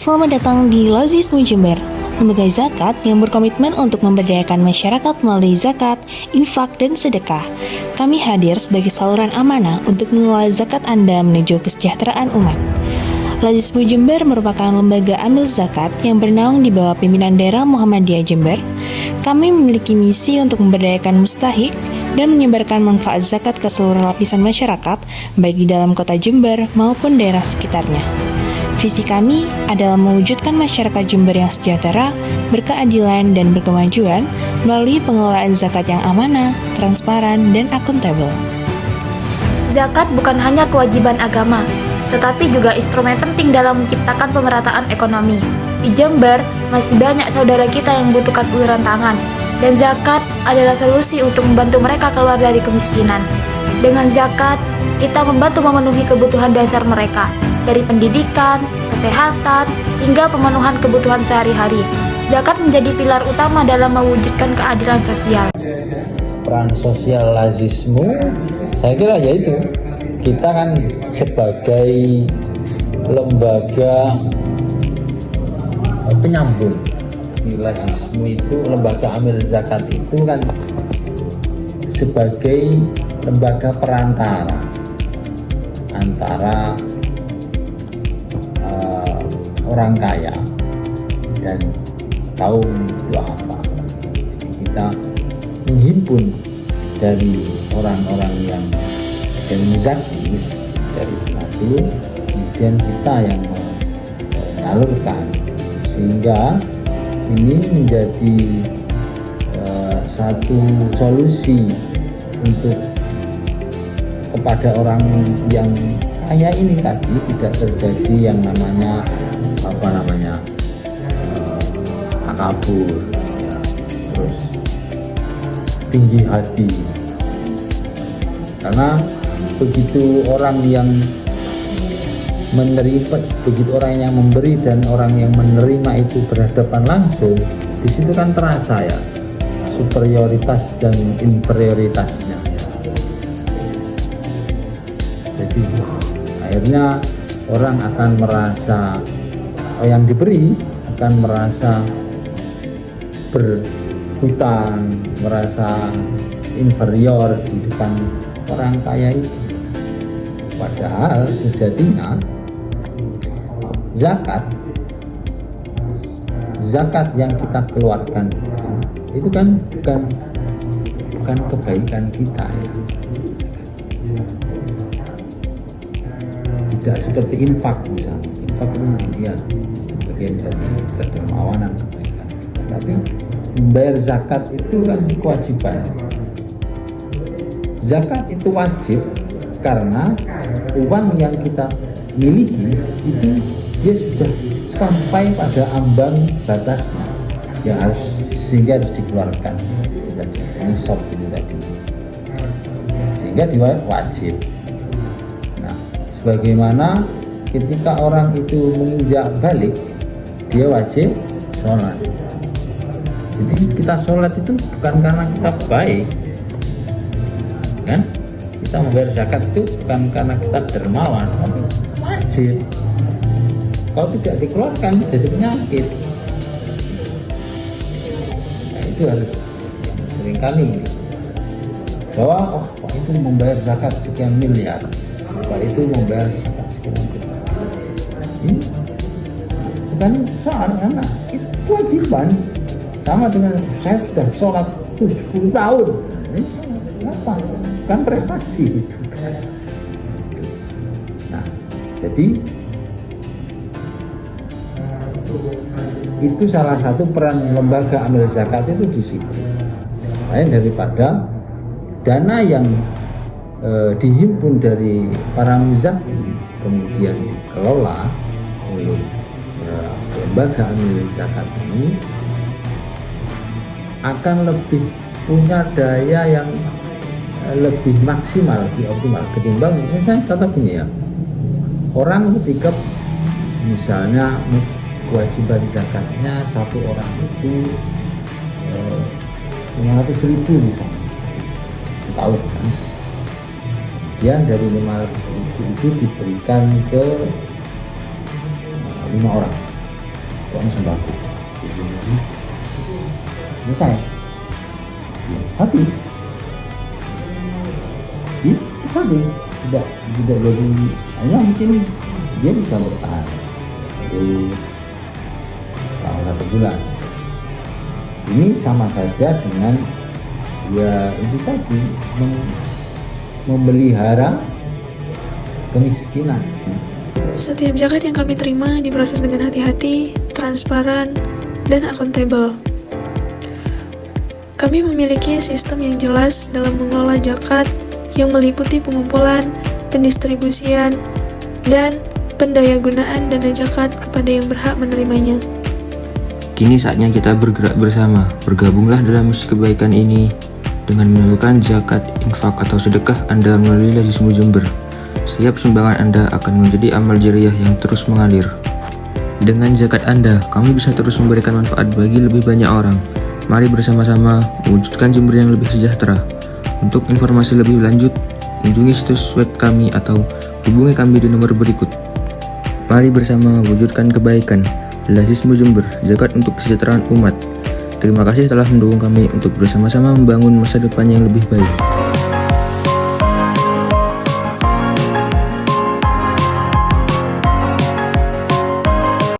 Selamat datang di Lazismu Jember, lembaga zakat yang berkomitmen untuk memberdayakan masyarakat melalui zakat, infak, dan sedekah. Kami hadir sebagai saluran amanah untuk mengelola zakat Anda menuju kesejahteraan umat. Lazismu Jember merupakan lembaga amil zakat yang bernaung di bawah pimpinan daerah Muhammadiyah Jember. Kami memiliki misi untuk memberdayakan mustahik dan menyebarkan manfaat zakat ke seluruh lapisan masyarakat, baik di dalam kota Jember maupun daerah sekitarnya. Visi kami adalah mewujudkan masyarakat Jember yang sejahtera, berkeadilan, dan berkemajuan melalui pengelolaan zakat yang amanah, transparan, dan akuntabel. Zakat bukan hanya kewajiban agama, tetapi juga instrumen penting dalam menciptakan pemerataan ekonomi. Di Jember, masih banyak saudara kita yang membutuhkan uluran tangan, dan zakat adalah solusi untuk membantu mereka keluar dari kemiskinan. Dengan zakat, kita membantu memenuhi kebutuhan dasar mereka, dari pendidikan, kesehatan, hingga pemenuhan kebutuhan sehari-hari. Zakat menjadi pilar utama dalam mewujudkan keadilan sosial. Peran sosial Lazismu, saya kira yaitu kita kan sebagai lembaga penyambung. Lazismu itu lembaga amil zakat itu kan sebagai lembaga perantara antara orang kaya dan kaum duafa. Kita menghimpun dari orang-orang yang muzaki dari itu, kemudian kita yang menyalurkan, sehingga ini menjadi satu solusi untuk kepada orang yang kaya ini tadi tidak terjadi yang namanya takabur, terus tinggi hati, karena begitu orang yang menerima, begitu orang yang memberi dan orang yang menerima itu berhadapan langsung, di situ kan terasa ya superioritas dan inferioritasnya. Jadi akhirnya orang akan merasa, yang diberi akan merasa berhutang, merasa inferior di depan orang kaya itu. Padahal sejatinya zakat yang kita keluarkan itu kan bukan kebaikan kita ya. Tidak seperti infak misalnya. Infak itu ya bagian dari kedermawanan kebaikan. Tapi membayar zakat itu kan kewajiban. Zakat itu wajib karena uang yang kita miliki itu dia sudah sampai pada ambang batasnya, ya harus, sehingga harus dikeluarkan tadi nisab itu tadi, sehingga dia wajib. Nah, sebagaimana ketika orang itu menginjak balik, dia wajib sholat. Jadi kita sholat itu bukan karena kita baik, kan? Kita membayar zakat itu bukan karena kita dermawan, tapi wajib. Kalau tidak dikeluarkan jadi penyakit. Nah, itu harus seringkali bahwa Pak itu membayar zakat sekian miliar, Pak itu membayar zakat sekian miliar. Ini bukan soal, karena itu kewajiban. Sama dengan saya sudah sholat 70 tahun. Ini apa? Kan prestasi itu. Nah, jadi itu salah satu peran lembaga amil zakat itu di situ. Lain daripada dana yang dihimpun dari para muzaki kemudian dikelola oleh lembaga amil zakat ini akan lebih punya daya yang lebih maksimal, lebih optimal ketimbang saya contoh gini ya, orang ketika misalnya kewajiban zakatnya satu orang itu 500.000 misalnya setahun kan, kemudian dari 500.000 itu diberikan ke 5 orang uang sembako, selesai ya, habis tidak jadi, hanya mungkin dia bisa bertahan itu selama 1 bulan. Ini sama saja dengan ya itu tadi memelihara kemiskinan. Setiap zakat yang kami terima diproses dengan hati-hati, transparan, dan akuntabel. Kami memiliki sistem yang jelas dalam mengelola zakat yang meliputi pengumpulan, pendistribusian, dan pendayagunaan dana zakat kepada yang berhak menerimanya. Kini saatnya kita bergerak bersama, bergabunglah dalam misi kebaikan ini dengan menyalurkan zakat, infak atau sedekah Anda melalui Lazismu Jember. Setiap sumbangan Anda akan menjadi amal jariah yang terus mengalir. Dengan zakat Anda, kamu bisa terus memberikan manfaat bagi lebih banyak orang. Mari bersama-sama mewujudkan Jember yang lebih sejahtera. Untuk informasi lebih lanjut, kunjungi situs web kami atau hubungi kami di nomor berikut. Mari bersama wujudkan kebaikan. Lazismu Jember, zakat untuk kesejahteraan umat. Terima kasih telah mendukung kami untuk bersama-sama membangun masa depan yang lebih baik.